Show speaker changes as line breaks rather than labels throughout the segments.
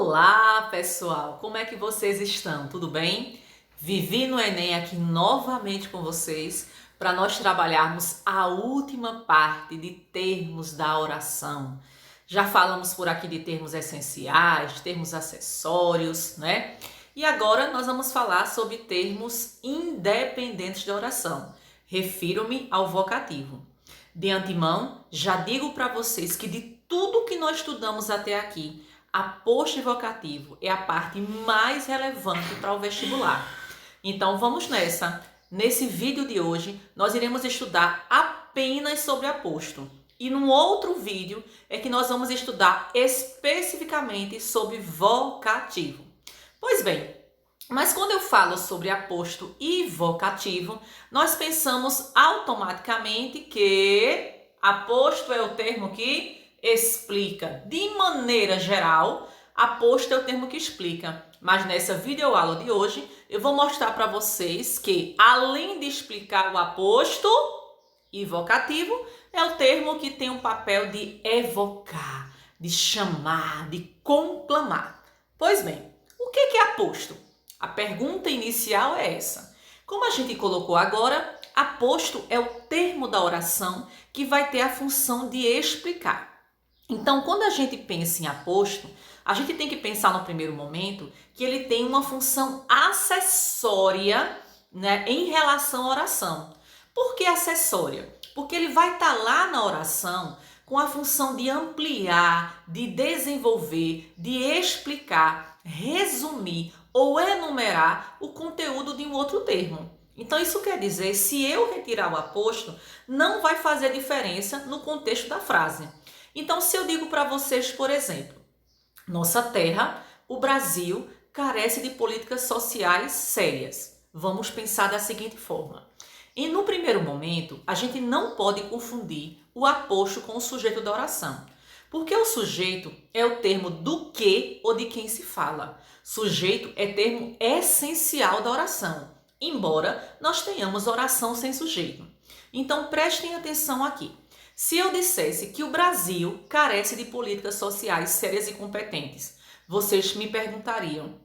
Olá, pessoal! Como é que vocês estão? Tudo bem? Vivi no Enem aqui novamente com vocês para nós trabalharmos a última parte de termos da oração. Já falamos por aqui de termos essenciais, termos acessórios, né? E agora nós vamos falar sobre termos independentes da oração. Refiro-me ao vocativo. De antemão, já digo para vocês que de tudo que nós estudamos até aqui, aposto e vocativo é a parte mais relevante para o vestibular. Então vamos nessa. Nesse vídeo de hoje, nós iremos estudar apenas sobre aposto. E num outro vídeo é que nós vamos estudar especificamente sobre vocativo. Pois bem, mas quando eu falo sobre aposto e vocativo, nós pensamos automaticamente que aposto é o termo que explica. De maneira geral, aposto é o termo que explica. Mas nessa videoaula de hoje, eu vou mostrar para vocês que, além de explicar o aposto e vocativo, é o termo que tem um papel de evocar, de chamar, de conclamar. Pois bem, o que é aposto? A pergunta inicial é essa. Como a gente colocou agora, aposto é o termo da oração que vai ter a função de explicar. Então, quando a gente pensa em aposto, a gente tem que pensar no primeiro momento que ele tem uma função acessória, né, em relação à oração. Por que acessória? Porque ele vai estar lá na oração com a função de ampliar, de desenvolver, de explicar, resumir ou enumerar o conteúdo de um outro termo. Então, isso quer dizer, se eu retirar o aposto, não vai fazer diferença no contexto da frase. Então, se eu digo para vocês, por exemplo, nossa terra, o Brasil, carece de políticas sociais sérias. Vamos pensar da seguinte forma. E no primeiro momento, a gente não pode confundir o aposto com o sujeito da oração. Porque o sujeito é o termo do que ou de quem se fala. Sujeito é termo essencial da oração, embora nós tenhamos oração sem sujeito. Então, prestem atenção aqui. Se eu dissesse que o Brasil carece de políticas sociais sérias e competentes, vocês me perguntariam,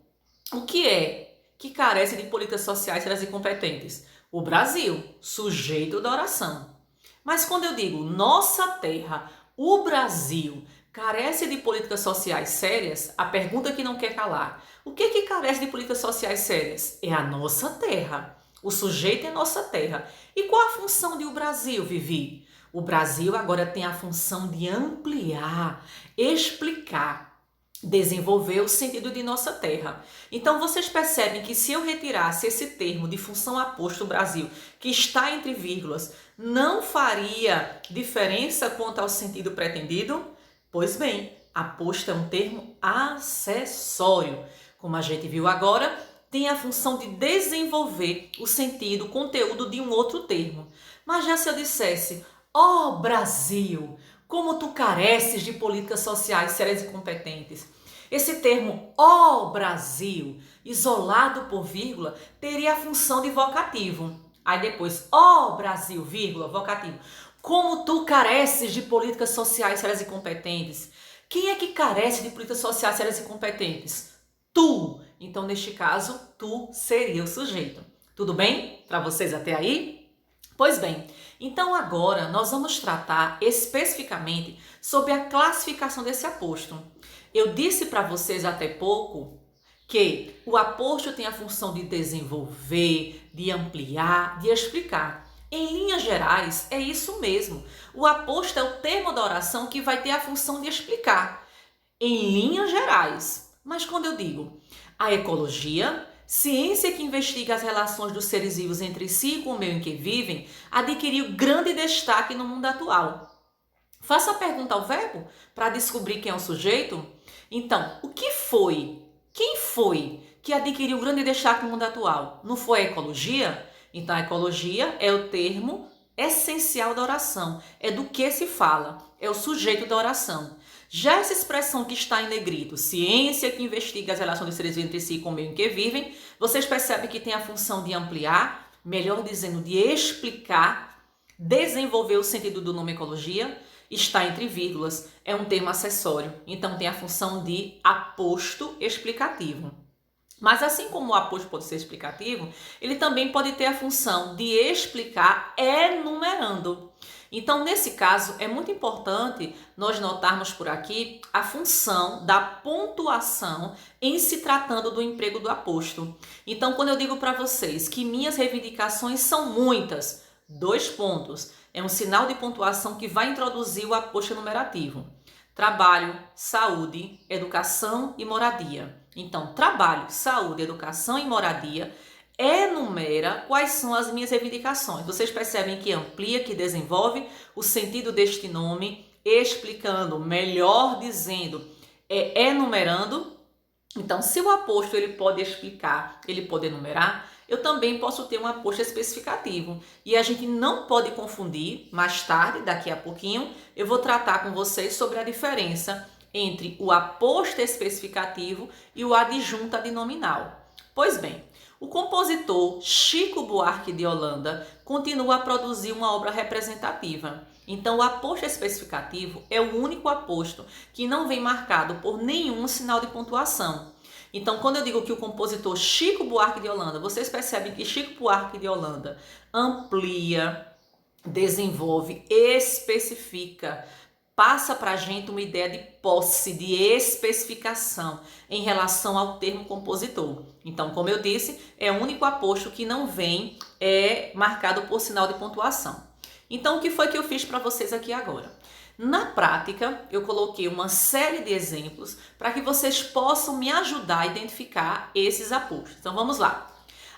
o que é que carece de políticas sociais sérias e competentes? O Brasil, sujeito da oração. Mas quando eu digo nossa terra, o Brasil, carece de políticas sociais sérias, a pergunta que não quer calar, o que carece de políticas sociais sérias? É a nossa terra. O sujeito é nossa terra. E qual a função de o Brasil, Vivi? O Brasil agora tem a função de ampliar, explicar, desenvolver o sentido de nossa terra. Então, vocês percebem que se eu retirasse esse termo de função aposto Brasil, que está entre vírgulas, não faria diferença quanto ao sentido pretendido? Pois bem, aposto é um termo acessório. Como a gente viu agora, tem a função de desenvolver o sentido, o conteúdo de um outro termo. Mas já se eu dissesse, ó Brasil, como tu careces de políticas sociais sérias e competentes. Esse termo, ó Brasil, isolado por vírgula, teria a função de vocativo. Aí depois, ó Brasil, vírgula, vocativo. Como tu careces de políticas sociais sérias e competentes. Quem é que carece de políticas sociais sérias e competentes? Tu. Então, neste caso, tu seria o sujeito. Tudo bem para vocês até aí? Pois bem, então agora nós vamos tratar especificamente sobre a classificação desse aposto. Eu disse para vocês até pouco que o aposto tem a função de desenvolver, de ampliar, de explicar. Em linhas gerais, é isso mesmo. O aposto é o termo da oração que vai ter a função de explicar. Em linhas gerais. Mas quando eu digo a ecologia, ciência que investiga as relações dos seres vivos entre si e com o meio em que vivem, adquiriu grande destaque no mundo atual. Faça a pergunta ao verbo para descobrir quem é o sujeito. Então, o que foi? Quem foi que adquiriu grande destaque no mundo atual? Não foi a ecologia? Então, a ecologia é o termo essencial da oração. É do que se fala. É o sujeito da oração. Já essa expressão que está em negrito, ciência que investiga as relações dos seres vivos entre si e com o meio em que vivem, vocês percebem que tem a função de ampliar, melhor dizendo, de explicar, desenvolver o sentido do nome ecologia. está entre vírgulas, é um termo acessório, então tem a função de aposto explicativo. Mas assim como o aposto pode ser explicativo, ele também pode ter a função de explicar enumerando. Então, nesse caso, é muito importante nós notarmos por aqui a função da pontuação em se tratando do emprego do aposto. Então, quando eu digo para vocês que minhas reivindicações são muitas, 2 pontos, é um sinal de pontuação que vai introduzir o aposto enumerativo. Trabalho, saúde, educação e moradia. Então, trabalho, saúde, educação e moradia enumera quais são as minhas reivindicações. Vocês percebem que amplia, que desenvolve o sentido deste nome, explicando, melhor dizendo, enumerando. Então, se o aposto ele pode explicar, ele pode enumerar, eu também posso ter um aposto especificativo. E a gente não pode confundir, mais tarde, daqui a pouquinho, eu vou tratar com vocês sobre a diferença entre o aposto especificativo e o adjunto adnominal. Pois bem, o compositor Chico Buarque de Holanda continua a produzir uma obra representativa. Então, o aposto especificativo é o único aposto que não vem marcado por nenhum sinal de pontuação. Então, quando eu digo que o compositor Chico Buarque de Holanda, vocês percebem que Chico Buarque de Holanda amplia, desenvolve, especifica, passa para a gente uma ideia de posse, de especificação em relação ao termo compositor. Então, como eu disse, é o único aposto que não vem marcado por sinal de pontuação. Então, o que foi que eu fiz para vocês aqui agora? Na prática, eu coloquei uma série de exemplos para que vocês possam me ajudar a identificar esses apostos. Então, vamos lá.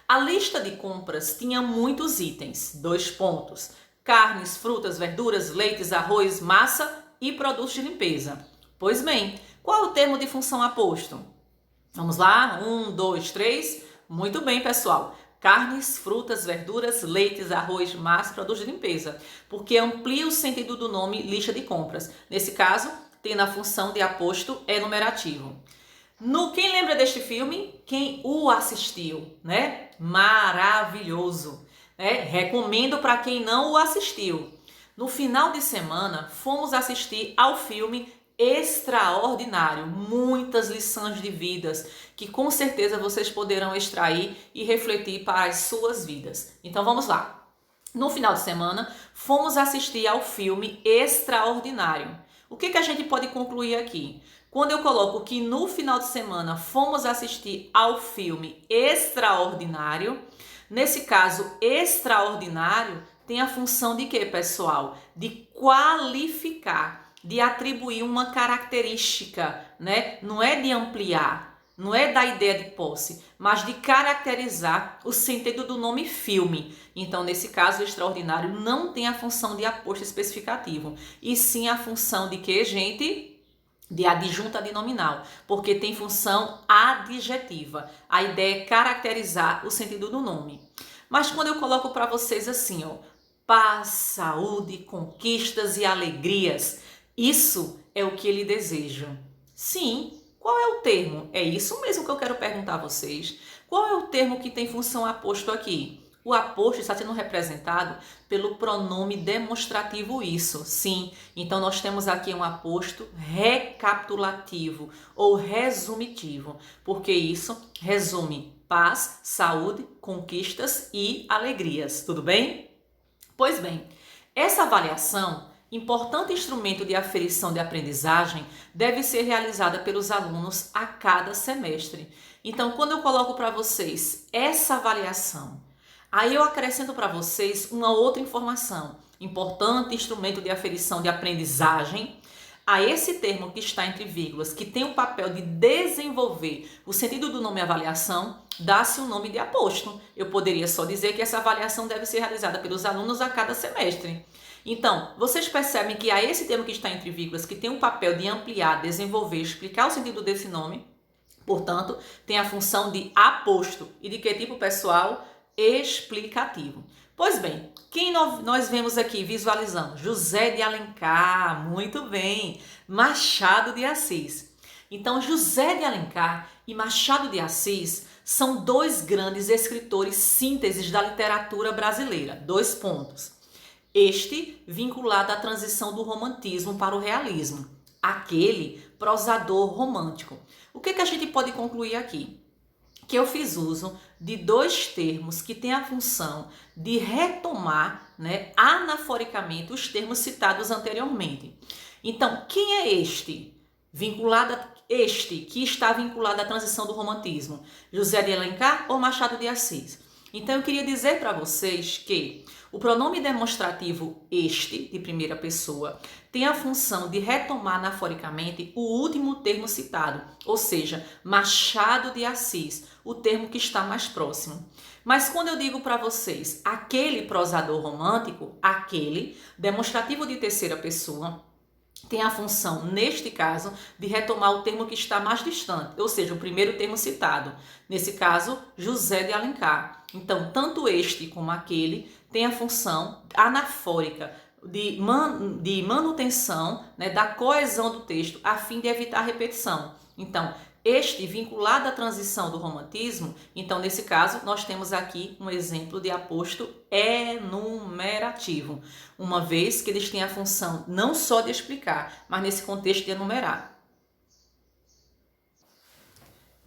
A lista de compras tinha muitos itens, 2 pontos. Carnes, frutas, verduras, leites, arroz, massa e produtos de limpeza. Pois bem, qual é o termo de função aposto? Vamos lá, 1, 2, 3. Muito bem, pessoal. Carnes, frutas, verduras, leites, arroz, massa, produtos de limpeza. Porque amplia o sentido do nome lista de compras. Nesse caso, tem a função de aposto enumerativo. Quem lembra deste filme? Quem o assistiu, né? Maravilhoso. Recomendo para quem não o assistiu. No final de semana, fomos assistir ao filme Extraordinário, muitas lições de vidas que com certeza vocês poderão extrair e refletir para as suas vidas. Então vamos lá. No final de semana, fomos assistir ao filme Extraordinário. O que a gente pode concluir aqui? Quando eu coloco que no final de semana fomos assistir ao filme Extraordinário, nesse caso, extraordinário tem a função de quê, pessoal? De qualificar, de atribuir uma característica, né? Não é de ampliar, não é da ideia de posse, mas de caracterizar o sentido do nome filme. Então, nesse caso, o extraordinário não tem a função de aposto especificativo, e sim a função de quê, gente? De adjunto adnominal, porque tem função adjetiva. A ideia é caracterizar o sentido do nome. Mas quando eu coloco para vocês assim, ó, paz, saúde, conquistas e alegrias, isso é o que ele deseja. Sim, qual é o termo? É isso mesmo que eu quero perguntar a vocês. Qual é o termo que tem função aposto aqui? O aposto está sendo representado pelo pronome demonstrativo isso, sim. Então, nós temos aqui um aposto recapitulativo ou resumitivo, porque isso resume paz, saúde, conquistas e alegrias, tudo bem? Pois bem, essa avaliação, importante instrumento de aferição de aprendizagem, deve ser realizada pelos alunos a cada semestre. Então, quando eu coloco para vocês essa avaliação, aí eu acrescento para vocês uma outra informação. Importante instrumento de aferição de aprendizagem. A esse termo que está entre vírgulas, que tem o papel de desenvolver o sentido do nome avaliação, dá-se o nome de aposto. Eu poderia só dizer que essa avaliação deve ser realizada pelos alunos a cada semestre. Então, vocês percebem que a esse termo que está entre vírgulas, que tem o papel de ampliar, desenvolver, explicar o sentido desse nome, portanto, tem a função de aposto. E de que tipo, pessoal? Explicativo. Pois bem, quem nós vemos aqui, visualizamos? José de Alencar, muito bem, Machado de Assis. Então, José de Alencar e Machado de Assis são 2 grandes escritores sínteses da literatura brasileira. 2 pontos. Este vinculado à transição do romantismo para o realismo, aquele prosador romântico. O que a gente pode concluir aqui? Que eu fiz uso de dois termos que têm a função de retomar, né, anaforicamente os termos citados anteriormente. Então, quem é este? Este que está vinculado à transição do romantismo? José de Alencar ou Machado de Assis? Então, eu queria dizer para vocês que o pronome demonstrativo este, de primeira pessoa, tem a função de retomar anaforicamente o último termo citado, ou seja, Machado de Assis, o termo que está mais próximo. Mas quando eu digo para vocês aquele prosador romântico, aquele, demonstrativo de terceira pessoa, tem a função, neste caso, de retomar o termo que está mais distante, ou seja, o primeiro termo citado. Nesse caso, José de Alencar. Então, tanto este como aquele tem a função anafórica de manutenção, né, da coesão do texto, a fim de evitar repetição. Então, este vinculado à transição do romantismo, então nesse caso nós temos aqui um exemplo de aposto enumerativo, uma vez que eles têm a função não só de explicar, mas nesse contexto de enumerar.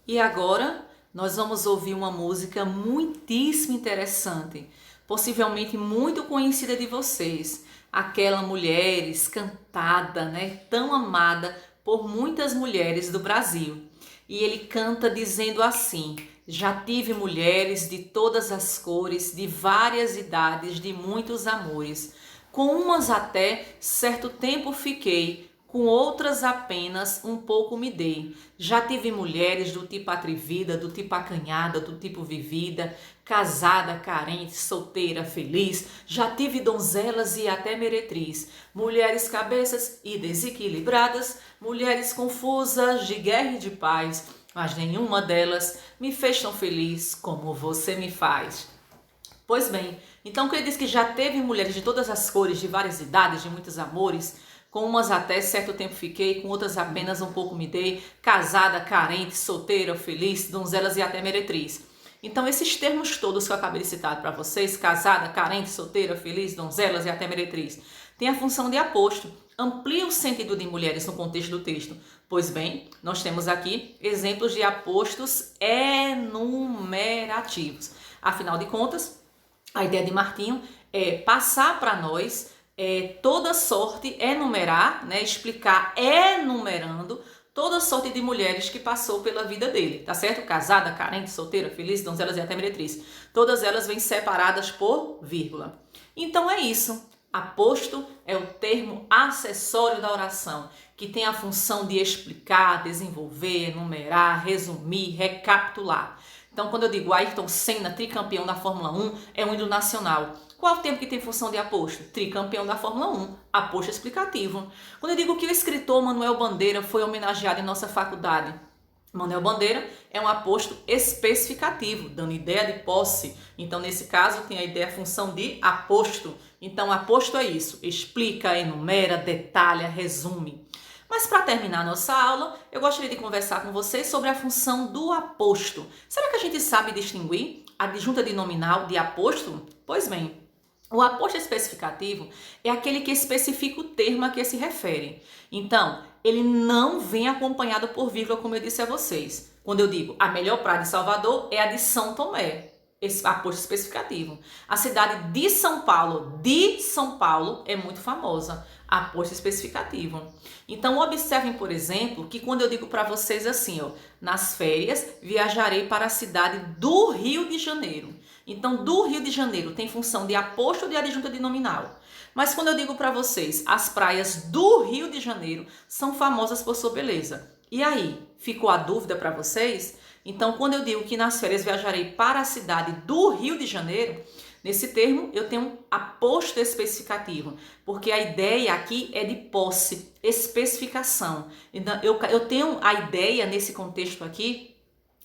E agora nós vamos ouvir uma música muitíssimo interessante, possivelmente muito conhecida de vocês, aquela Mulheres, cantada, né, tão amada por muitas mulheres do Brasil. E ele canta dizendo assim: já tive mulheres de todas as cores, de várias idades, de muitos amores. Com umas até certo tempo fiquei, com outras apenas um pouco me dei. Já tive mulheres do tipo atrevida, do tipo acanhada, do tipo vivida, casada, carente, solteira, feliz. Já tive donzelas e até meretriz, mulheres cabeças e desequilibradas, mulheres confusas de guerra e de paz, mas nenhuma delas me fez tão feliz como você me faz. Pois bem, então quando ele diz que já teve mulheres de todas as cores, de várias idades, de muitos amores, com umas até certo tempo fiquei, com outras apenas um pouco me dei, casada, carente, solteira, feliz, donzelas e até meretriz. Então esses termos todos que eu acabei de citar para vocês, casada, carente, solteira, feliz, donzelas e até meretriz, tem a função de aposto, amplia o sentido de mulheres no contexto do texto. Pois bem, nós temos aqui exemplos de apostos enumerativos. Afinal de contas, a ideia de Martinho é passar para nós toda sorte, enumerar, né, explicar enumerando toda sorte de mulheres que passou pela vida dele, tá certo? Casada, carente, solteira, feliz, donzelas e até meretriz. Todas elas vêm separadas por vírgula. Então é isso. Aposto é o termo acessório da oração, que tem a função de explicar, desenvolver, enumerar, resumir, recapitular. Então, quando eu digo Ayrton Senna, tricampeão da Fórmula 1, é um hino nacional. Qual é o termo que tem função de aposto? Tricampeão da Fórmula 1, aposto explicativo. Quando eu digo que o escritor Manuel Bandeira foi homenageado em nossa faculdade, Manuel Bandeira é um aposto especificativo, dando ideia de posse. Então, nesse caso, tem a ideia, a função de aposto. Então, aposto é isso, explica, enumera, detalha, resume. Mas para terminar a nossa aula, eu gostaria de conversar com vocês sobre a função do aposto. Será que a gente sabe distinguir a adjunta de nominal de aposto? Pois bem, o aposto especificativo é aquele que especifica o termo a que se refere. Então, ele não vem acompanhado por vírgula, como eu disse a vocês. Quando eu digo a melhor praia de Salvador é a de São Tomé, esse aposto especificativo. A cidade de São Paulo é muito famosa, aposto especificativo. Então, observem, por exemplo, que quando eu digo para vocês assim, ó, nas férias viajarei para a cidade do Rio de Janeiro. Então, do Rio de Janeiro tem função de aposto ou de adjunta de nominal. Mas quando eu digo para vocês, as praias do Rio de Janeiro são famosas por sua beleza. E aí, ficou a dúvida para vocês? Então, quando eu digo que nas férias viajarei para a cidade do Rio de Janeiro, nesse termo eu tenho um aposto especificativo, porque a ideia aqui é de posse, especificação. Então, eu tenho a ideia nesse contexto aqui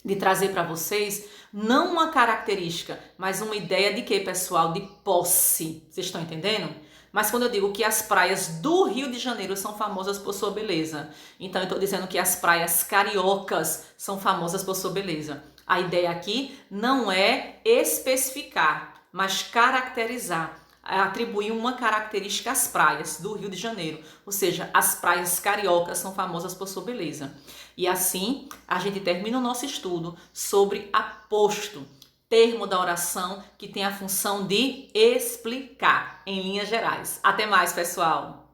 de trazer para vocês não uma característica, mas uma ideia de quê, pessoal? De posse. Vocês estão entendendo? Mas quando eu digo que as praias do Rio de Janeiro são famosas por sua beleza, então eu estou dizendo que as praias cariocas são famosas por sua beleza. A ideia aqui não é especificar, mas caracterizar. atribuir uma característica às praias do Rio de Janeiro, ou seja, as praias cariocas são famosas por sua beleza. E assim a gente termina o nosso estudo sobre aposto, termo da oração que tem a função de explicar em linhas gerais. Até mais, pessoal!